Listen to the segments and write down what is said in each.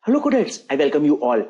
Hello coders, I welcome you all.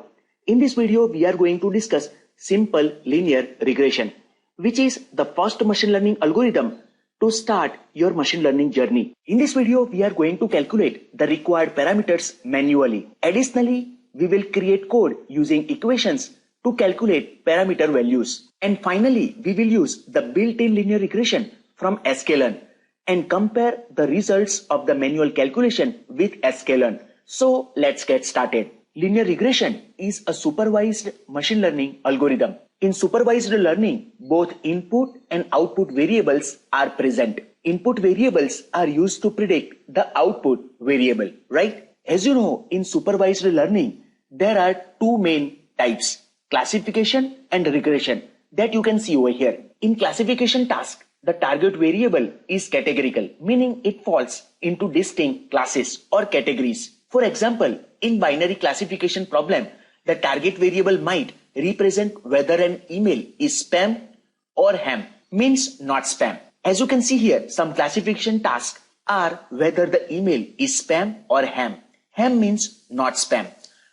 In this video, we are going to discuss simple linear regression, which is the first machine learning algorithm to start your machine learning journey. In this video, we are going to calculate the required parameters manually. Additionally, we will create code using equations to calculate parameter values. And finally, we will use the built-in linear regression from sklearn and compare the results of the manual calculation with sklearn. So let's get started. Linear regression is a supervised machine learning algorithm. In supervised learning, both input and output variables are present. Input variables are used to predict the output variable, right? As you know, in supervised learning, there are two main types, classification and regression, that you can see over here. In classification task, the target variable is categorical, meaning it falls into distinct classes or categories. For example, in binary classification problem, the target variable might represent whether an email is spam or ham, means not spam. As you can see here, some classification tasks are whether the email is spam or ham. Ham means not spam.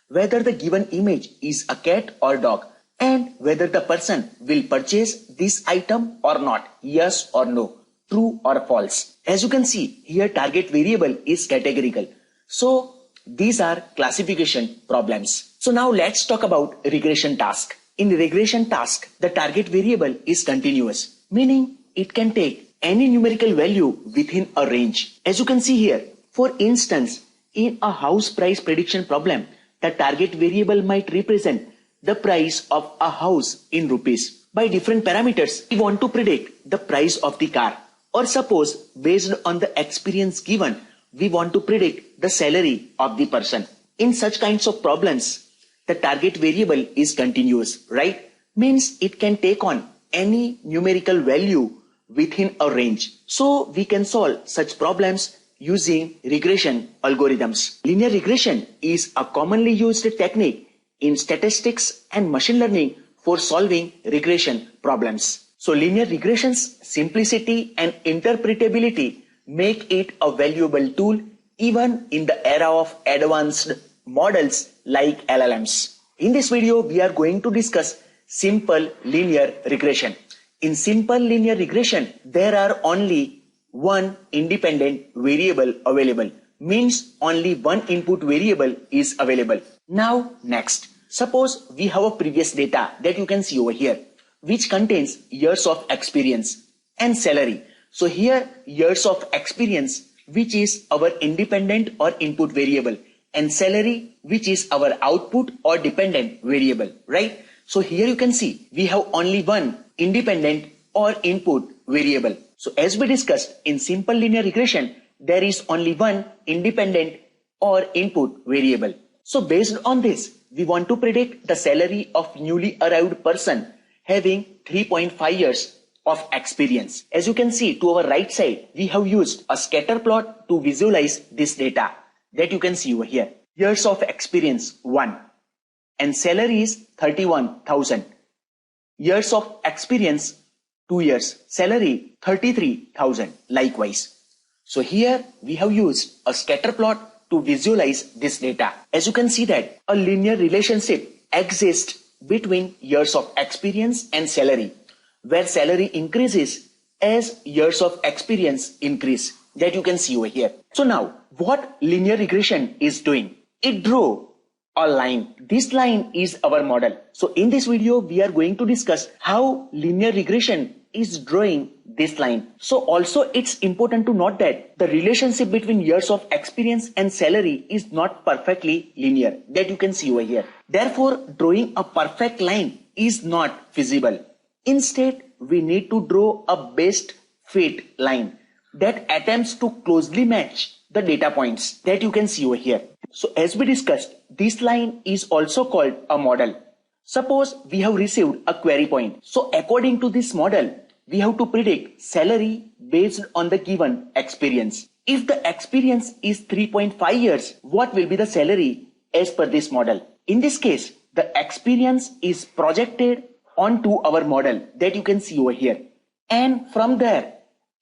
Whether the given image is a cat or dog, and whether the person will purchase this item or not, yes or no, true or false. As you can see here, target variable is categorical. So these are classification problems. So now let's talk about regression task. In regression task, the target variable is continuous, meaning it can take any numerical value within a range. As you can see here, for instance, in a house price prediction problem, the target variable might represent the price of a house in rupees. By different parameters, we want to predict the price of the car. Or suppose, based on the experience given, we want to predict the salary of the person. In such kinds of problems, the target variable is continuous, right? Means it can take on any numerical value within a range. So we can solve such problems using regression algorithms. Linear regression is a commonly used technique in statistics and machine learning for solving regression problems. So linear regression's simplicity and interpretability make it a valuable tool even in the era of advanced models like LLMs. In this video, we are going to discuss simple linear regression. In simple linear regression, there are only one independent variable available, means only one input variable is available. Now next, suppose we have a previous data that you can see over here, which contains years of experience and salary. So here, years of experience, which is our independent or input variable, and salary, which is our output or dependent variable, right? So here you can see we have only one independent or input variable. So as we discussed, in simple linear regression, there is only one independent or input variable. So based on this, we want to predict the salary of newly arrived person having 3.5 years of experience. As you can see to our right side, we have used a scatter plot to visualize this data that you can see over here. Years of experience 1 and salary is 31,000. Years of experience 2 years, salary 33,000 likewise. So here we have used a scatter plot to visualize this data. As you can see that a linear relationship exists between years of experience and salary, where salary increases as years of experience increase, that you can see over here. So now, what linear regression is doing? It drew a line. This line is our model. So in this video, we are going to discuss how linear regression is drawing this line. So also it's important to note that the relationship between years of experience and salary is not perfectly linear, that you can see over here. Therefore, drawing a perfect line is not feasible. Instead, we need to draw a best fit line that attempts to closely match the data points that you can see over here. So as we discussed, this line is also called a model. Suppose we have received a query point. So according to this model, we have to predict salary based on the given experience. If the experience is 3.5 years, what will be the salary as per this model? In this case, the experience is projected onto our model that you can see over here. And from there,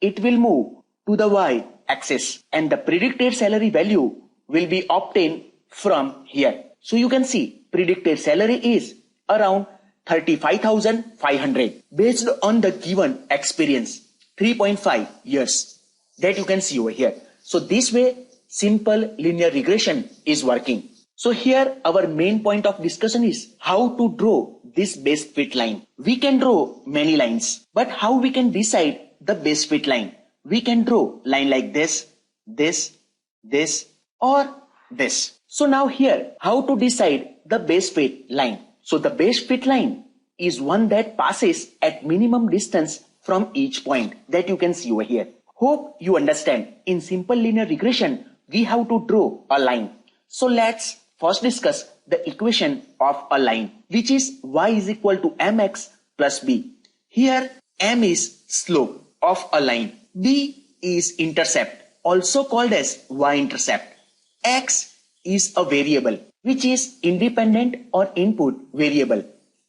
it will move to the y axis and the predicted salary value will be obtained from here. So you can see predicted salary is around 35,500 based on the given experience, 3.5 years, that you can see over here. So this way, simple linear regression is working. So here our main point of discussion is how to draw this best fit line. We can draw many lines, but how we can decide the best fit line? We can draw line like this, this, this, or this. So now here, how to decide the best fit line? So the best fit line is one that passes at minimum distance from each point that you can see over here. Hope you understand. In simple linear regression, we have to draw a line. So let's first discuss the equation of a line, which is y is equal to mx plus b. Here, m is slope of a line. B is intercept, also called as y-intercept. X is a variable, which is independent or input variable.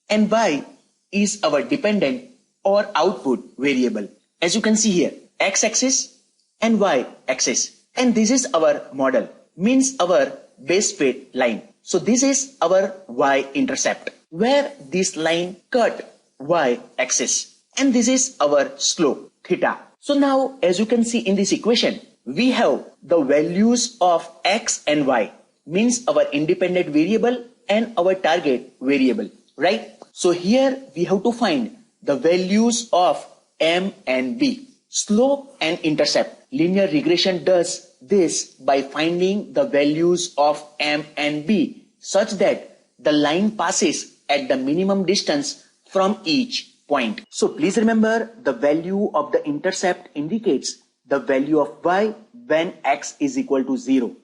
And y is our dependent or output variable. As you can see here, x-axis and y-axis. And this is our model, means our best fit line. So this is our y-intercept, where this line cut y-axis. And this is our slope, theta. So now, as you can see in this equation, we have the values of x and y, means our independent variable and our target variable, right? So here we have to find the values of m and b, slope and intercept. Linear regression does this by finding the values of m and b such that the line passes at the minimum distance from each point. So please remember, the value of the intercept indicates the value of y when x is equal to 0.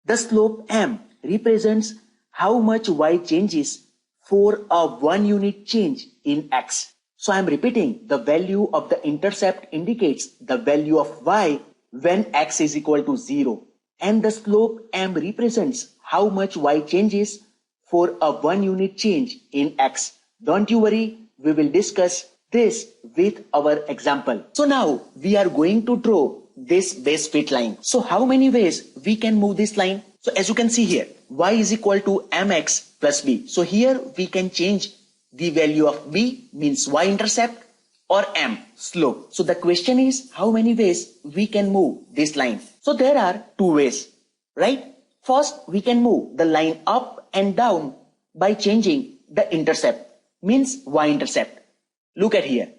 The slope m represents how much y changes for a 1 unit change in x. So I am repeating, the value of the intercept indicates the value of y when x is equal to 0. And the slope m represents how much y changes for a 1 unit change in x. Don't you worry, we will discuss this with our example. So now we are going to draw this best fit line. So how many ways we can move this line? So as you can see here, y is equal to mx plus b. So here we can change the value of b, means y-intercept, or m, slope. So the question is how many ways we can move this line. So there are 2 ways, right? First, we can move the line up and down by changing the intercept, means y-intercept. Look at here.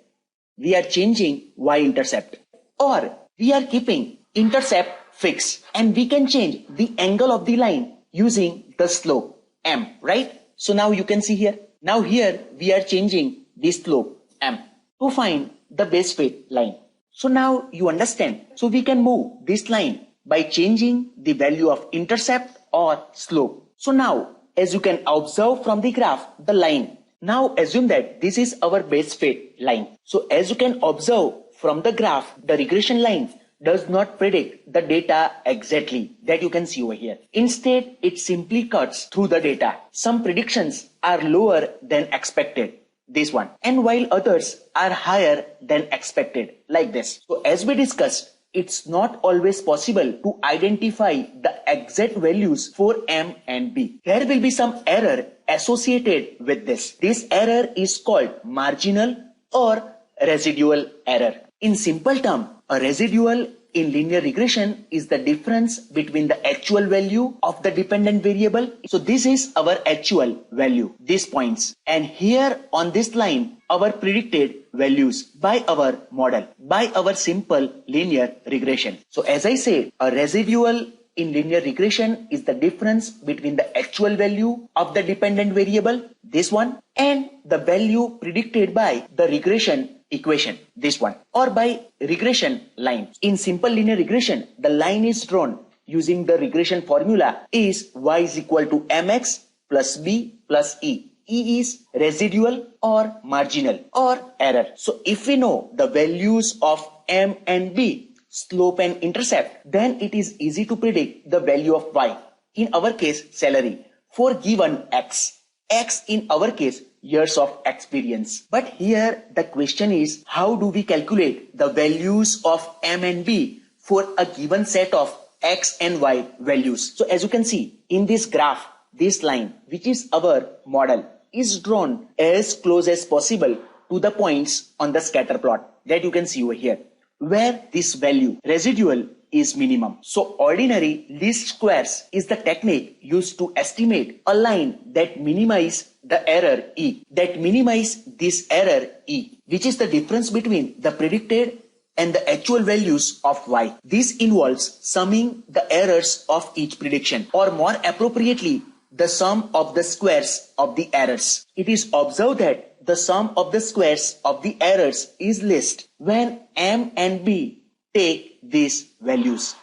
We are changing y-intercept. Or we are keeping intercept fixed, and we can change the angle of the line using the slope, m, right? So now you can see here. Now here we are changing the slope, m, to find the best fit line. So now you understand. So we can move this line by changing the value of intercept or slope. So now, as you can observe from the graph, the line. Now assume that this is our best fit line. So as you can observe from the graph, the regression line does not predict the data exactly, that you can see over here. Instead, it simply cuts through the data. Some predictions are lower than expected, this one, and while others are higher than expected, like this. So as we discussed, it's not always possible to identify the exact values for m and b. There will be some error associated with this. This error is called marginal or residual error. In simple terms, a residual in linear regression is the difference between the actual value of the dependent variable. So this is our actual value, these points. And here on this line, our predicted values by our model, by our simple linear regression. So as I said, a residual in linear regression is the difference between the actual value of the dependent variable, this one, and the value predicted by the regression equation, this one, or by regression line. In simple linear regression, the line is drawn using the regression formula is y is equal to mx plus b plus e. E is residual or marginal or error. So if we know the values of m and b, slope and intercept, then it is easy to predict the value of y, in our case salary, for given x. X in our case years of experience. But here the question is, how do we calculate the values of m and b for a given set of x and y values. So as you can see in this graph, this line, which is our model, is drawn as close as possible to the points on the scatter plot that you can see over here, where this value residual is minimum. So ordinary least squares is the technique used to estimate a line that minimize the error E, that minimize this error E, which is the difference between the predicted and the actual values of y. This involves summing the errors of each prediction, or more appropriately, the sum of the squares of the errors. It is observed that the sum of the squares of the errors is least when m and b take these values.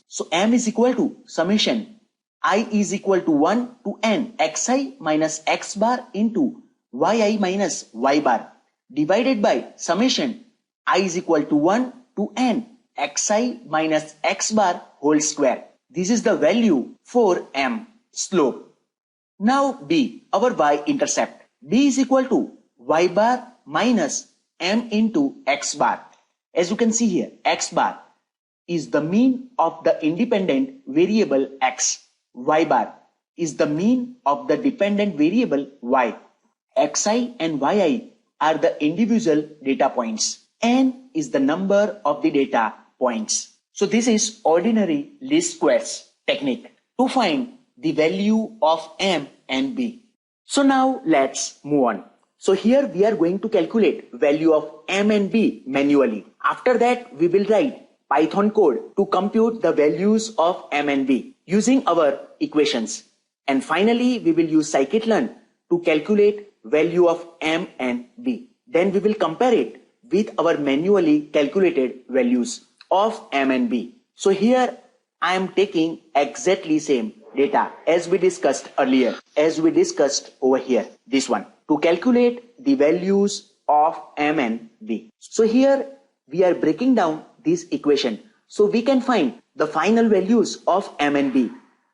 So m is equal to summation I is equal to 1 to n xi minus x bar into yi minus y bar divided by summation I is equal to 1 to n xi minus x bar whole square. This is the value for m, slope. Now b, our y-intercept. b is equal to y bar minus m into x bar. As you can see here, x bar is the mean of the independent variable x. Y bar is the mean of the dependent variable y. Xi and yi are the individual data points. N is the number of the data points. So this is ordinary least squares technique to find the value of m and b. So now let's move on. So here we are going to calculate value of m and b manually. After that we will write Python code to compute the values of m and b using our equations. And finally we will use scikit-learn to calculate value of m and b. Then we will compare it with our manually calculated values of m and b. So here I am taking exactly same data as we discussed earlier, as we discussed over here, this one, to calculate the values of m and b. So here we are breaking down this equation so we can find the final values of m and b.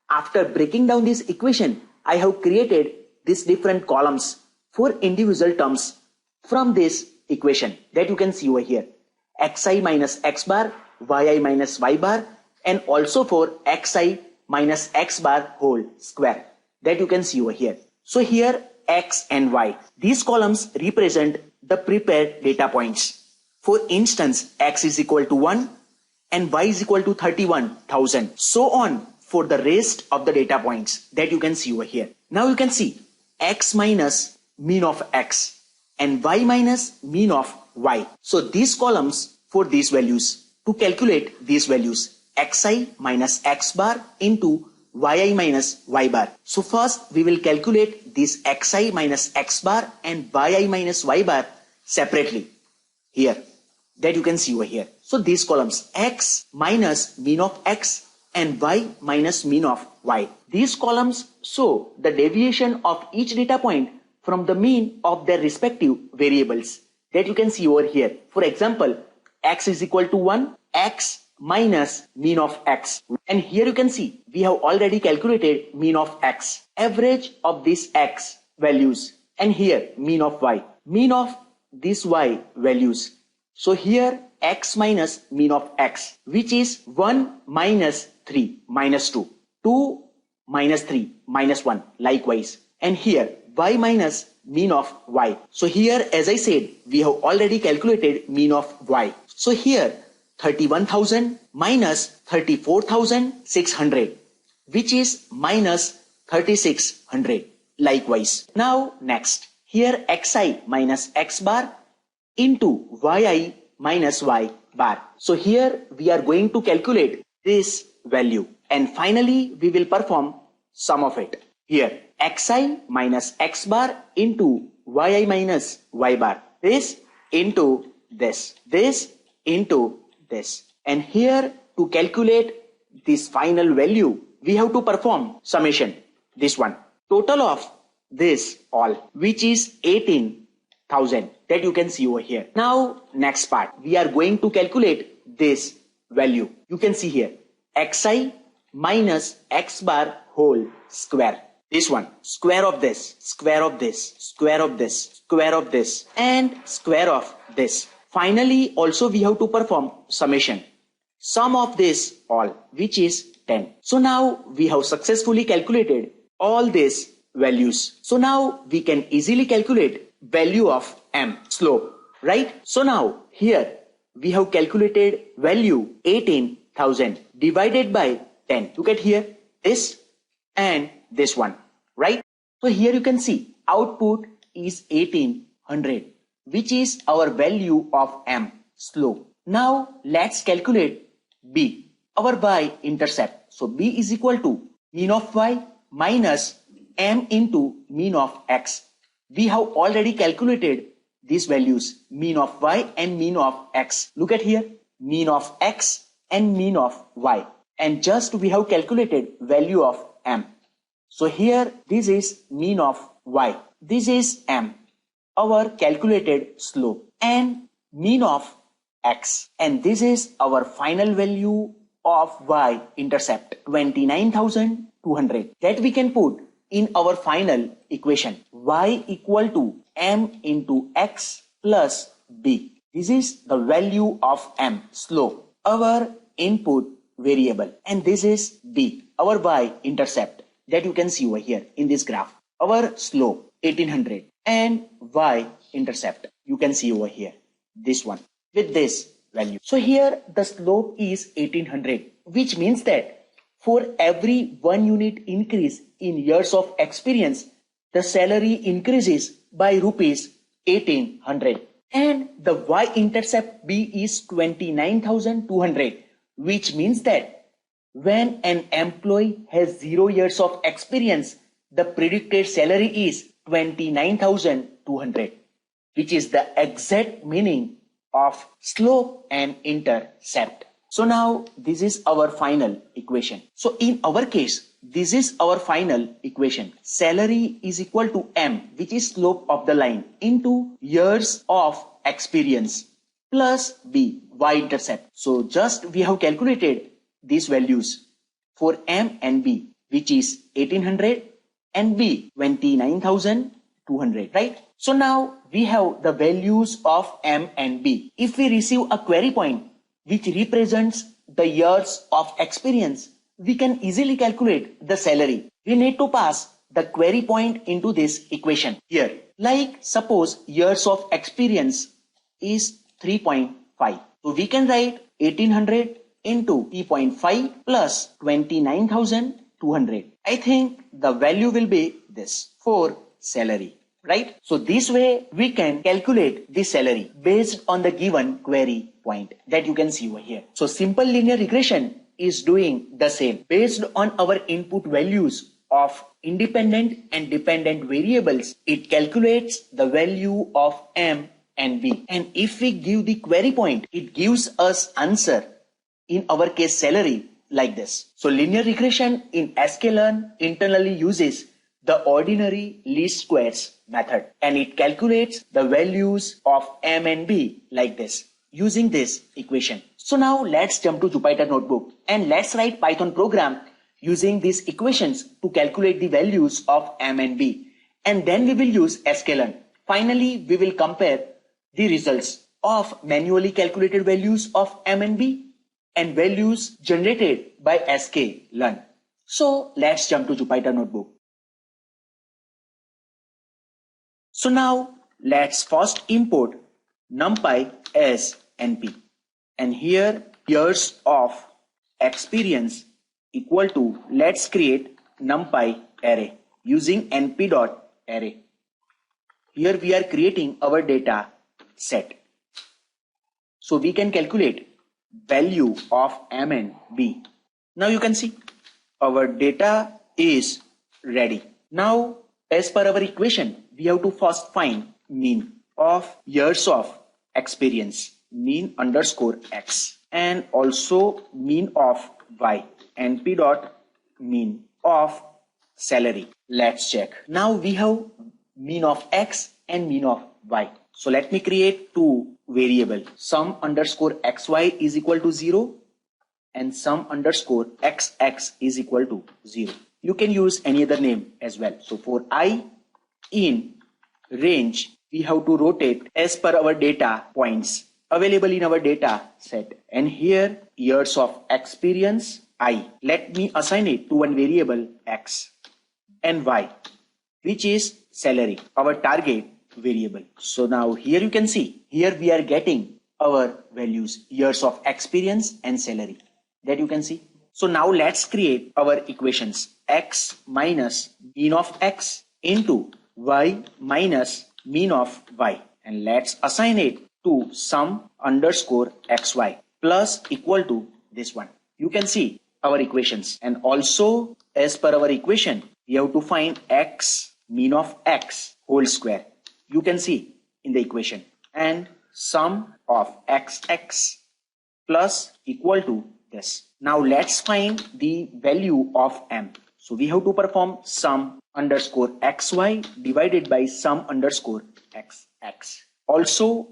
After breaking down this equation, I have created these different columns for individual terms from this equation that you can see over here. Xi minus x bar, yi minus y bar, and also for xi minus x bar whole square that you can see over here. So here x and y, these columns represent the prepared data points. For instance, x is equal to 1 and y is equal to 31,000. So on for the rest of the data points that you can see over here. Now you can see x minus mean of x and y minus mean of y. So these columns for these values, to calculate these values, xi minus x bar into yi minus y bar. So first we will calculate this xi minus x bar and yi minus y bar separately here that you can see over here. So these columns, x minus mean of x and y minus mean of y. These columns show the deviation of each data point from the mean of their respective variables that you can see over here. For example, x is equal to 1, x minus mean of x. And here you can see we have already calculated mean of x, average of these x values, and here mean of y, mean of these y values. So here x minus mean of x, which is 1 minus 3 minus 2, 2 minus 3 minus 1 likewise. And here y minus mean of y. So here, as I said, we have already calculated mean of y. So here 31,000 minus 34,600, which is minus 3,600 likewise. Now next, here xi minus x bar into yi minus y bar. So here we are going to calculate this value, and finally we will perform sum of it. Here xi minus x bar into yi minus y bar, this into this, this into this. And here to calculate this final value, we have to perform summation, this one, total of this all, which is 18,000 that you can see over here. Now next part, we are going to calculate this value. You can see here xi minus x bar whole square, this one, square of this, square of this, square of this, square of this, and square of this. Finally also we have to perform summation, sum of this all, which is 10. So now we have successfully calculated all these values. So now we can easily calculate value of m, slope, right? So now here we have calculated value 18,000 divided by 10. Look at here, this and this one, right? So here you can see output is 1800, which is our value of m, slope. Now let's calculate b, our y-intercept. So b is equal to mean of y minus m into mean of x. We have already calculated these values, mean of y and mean of x. Look at here, mean of x and mean of y. And just we have calculated value of m. So here this is mean of y. This is m, our calculated slope, and mean of x. And this is our final value of y-intercept, 29,200. That we can put in our final equation. Y equal to m into x plus b. This is the value of m, slope, our input variable. And this is b, our y-intercept, that you can see over here in this graph. Our slope 1800 and y-intercept you can see over here, this one with this value. So here the slope is 1800, which means that for every 1 unit increase in years of experience, the salary increases by rupees 1800. And the y-intercept b is 29,200, which means that when an employee has 0 years of experience, the predicted salary is 29,200, which is the exact meaning of slope and intercept. So now this is our final equation. So in our case, this is our final equation. Salary is equal to m, which is slope of the line, into years of experience, plus b, y-intercept. So just we have calculated these values for m and b, which is 1800 and b 29,200, right? So now we have the values of m and b. If we receive a query point which represents the years of experience, we can easily calculate the salary. We need to pass the query point into this equation here. Like suppose years of experience is 3.5. So we can write 1800 into 3.5 plus 29,200. I think the value will be this for salary, right? So this way we can calculate the salary based on the given query point that you can see over here. So simple linear regression is doing the same. Based on our input values of independent and dependent variables, it calculates the value of m and b. And if we give the query point, it gives us answer, in our case salary, like this. So linear regression in sklearn internally uses the ordinary least squares method, and it calculates the values of m and b like this using this equation. So now let's jump to Jupyter Notebook and let's write Python program using these equations to calculate the values of m and b, and then we will use sklearn. Finally, we will compare the results of manually calculated values of m and b and values generated by sklearn. So let's jump to Jupyter Notebook. So now let's first import NumPy as NP, and here years of experience equal to, let's create NumPy array using np.array. Here we are creating our data set. So we can calculate value of m and b. Now you can see our data is ready. Now as per our equation, we have to first find mean of years of experience, mean underscore x, and also mean of y, np.mean of salary. Let's check. Now we have mean of x and mean of y. So let me create two variables. Sum underscore xy is equal to 0 and sum underscore xx is equal to 0. You can use any other name as well. So for I in range, we have to rotate as per our data points available in our data set. And here years of experience I. Let me assign it to one variable X and Y, which is salary, our target variable. So now here you can see, here we are getting our values, years of experience and salary, that you can see. So now let's create our equations. X minus mean of X into Y minus mean of Y. And let's assign it to sum underscore XY plus equal to this one. You can see our equations. And also as per our equation, we have to find X mean of X whole square. You can see in the equation. And sum of XX plus equal to this. Now let's find the value of M. So we have to perform sum underscore XY divided by sum underscore XX. Also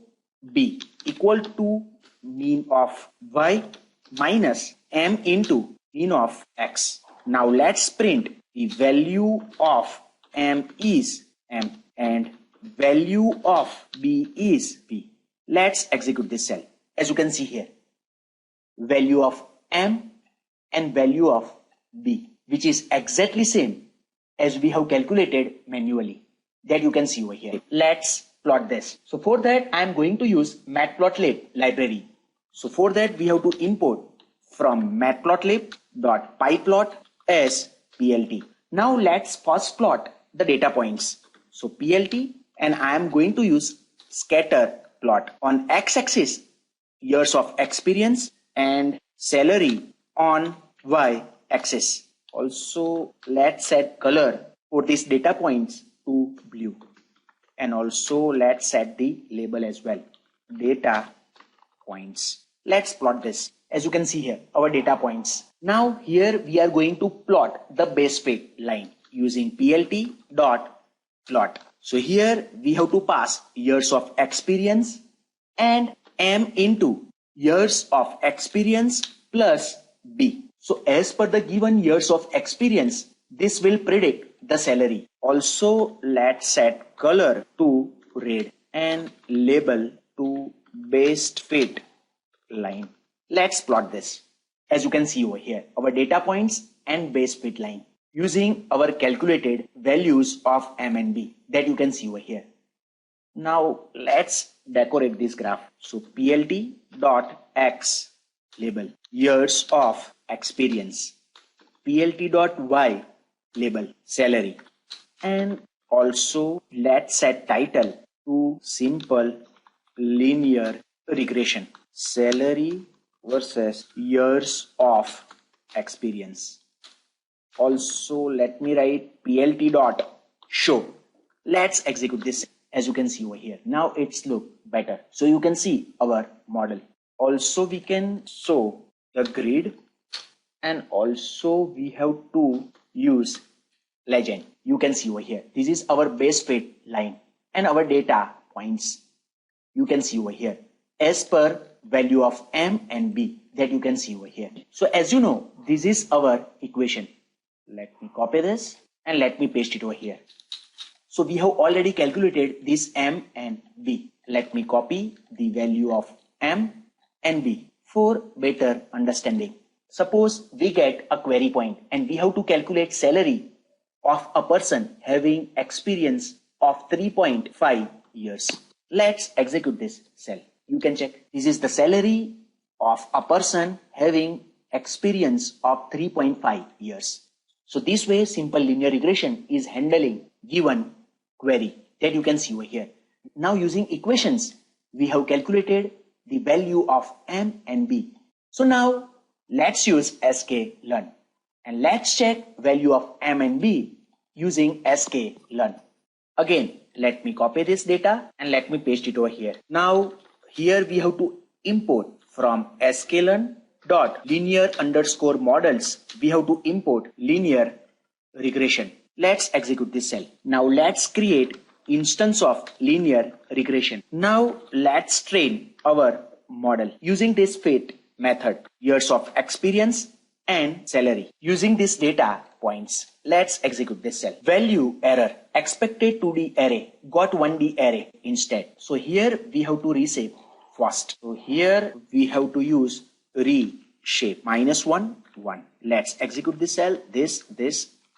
B equal to mean of Y minus M into mean of X. Now let's print the value of M is M and value of B is B. Let's execute this cell. As you can see here, value of M and value of B, which is exactly same as we have calculated manually, that you can see over here. Let's plot this. So for that, I am going to use matplotlib library. So for that, we have to import from matplotlib.pyplot as plt. Now let's first plot the data points. So plt, and I am going to use scatter plot. On x-axis, years of experience and salary on y-axis. Also, let's set color for these data points to blue. And also let's set the label as well, data points. Let's plot this. As you can see here, our data points. Now here we are going to plot the base fit line using plt.plot. So here we have to pass years of experience and M into years of experience plus B. So as per the given years of experience, this will predict the salary. Also, let's set color to red and label to base fit line. Let's plot this. As you can see over here, our data points and base fit line using our calculated values of M and B, that you can see over here. Now let's decorate this graph. So plt.x label years of experience, plt.y label salary, and also let's set title to simple linear regression, salary versus years of experience. Also let me write plt.show. Let's execute this. As you can see over here, now it's look better. So you can see our model. Also we can show the grid, and also we have to use legend. You can see over here, this is our base fit line and our data points. You can see over here as per value of M and B, that you can see over here. So as you know, this is our equation. Let me copy this and let me paste it over here. So we have already calculated this M and B. Let me copy the value of M and B for better understanding. Suppose we get a query point and we have to calculate salary of a person having experience of 3.5 years. Let's execute this cell. You can check. This is the salary of a person having experience of 3.5 years. So this way, simple linear regression is handling given query, that you can see over here. Now using equations, we have calculated the value of M and B. So now let's use sklearn and let's check value of M and B using sklearn. Again, let me copy this data and let me paste it over here. Now here we have to import from sklearn.linear_models. We have to import linear regression. Let's execute this cell. Now let's create instance of linear regression. Now let's train our model using this fit method, years of experience and salary. Using this data points, let's execute this cell. Value error, expected 2D array got 1D array instead. So here we have to resave first. So here we have to use reshape. -1, 1. Let's execute this cell, this,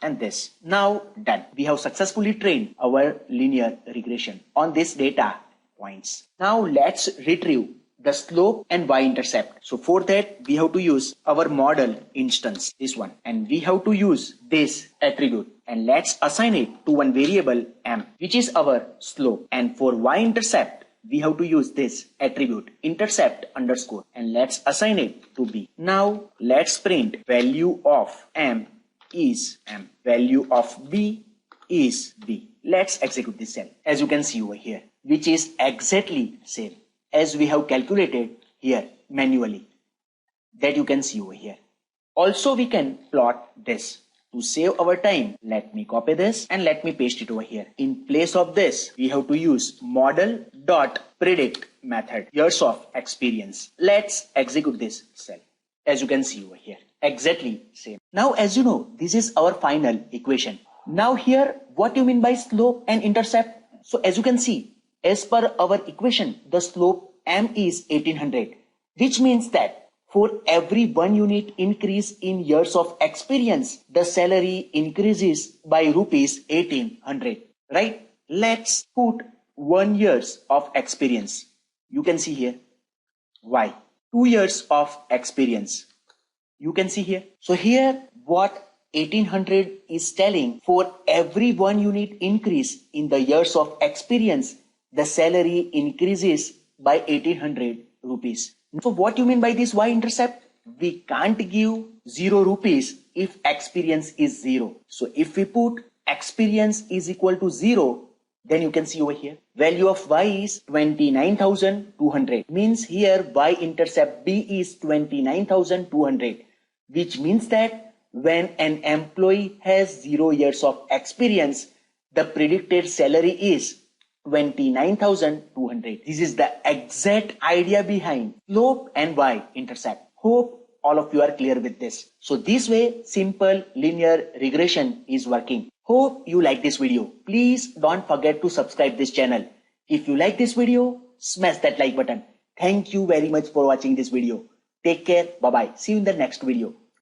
and this. Now done. We have successfully trained our linear regression on this data points. Now let's retrieve the slope and y-intercept. So for that we have to use our model instance, this one, and we have to use this attribute, and let's assign it to one variable m, which is our slope. And for y-intercept we have to use this attribute intercept underscore, and let's assign it to b. Now let's print value of m is m, value of b is b. Let's execute this cell, as you can see over here, which is exactly same as we have calculated here manually, that you can see over here. Also we can plot this. To save our time, let me copy this and let me paste it over here. In place of this, we have to use model.predict method, years of experience. Let's execute this cell, as you can see over here, exactly same. Now as you know, this is our final equation. Now here, what you mean by slope and intercept? So as you can see, as per our equation, the slope m is 1800, which means that for every 1 unit increase in years of experience, the salary increases by rupees 1800, right? Let's put 1 years of experience. You can see here. Why? 2 years of experience. You can see here. So here what 1800 is telling, for every 1 unit increase in the years of experience, the salary increases by 1800 rupees. So what you mean by this y-intercept? We can't give 0 rupees if experience is 0. So if we put experience is equal to 0, then you can see over here, value of y is 29,200. Means here y-intercept b is 29,200, which means that when an employee has 0 years of experience, the predicted salary is 29,200. This is the exact idea behind slope and y-intercept. Hope all of you are clear with this. So this way, simple linear regression is working. Hope you like this video. Please don't forget to subscribe this channel. If you like this video, smash that like button. Thank you very much for watching this video. Take care. Bye-bye. See you in the next video.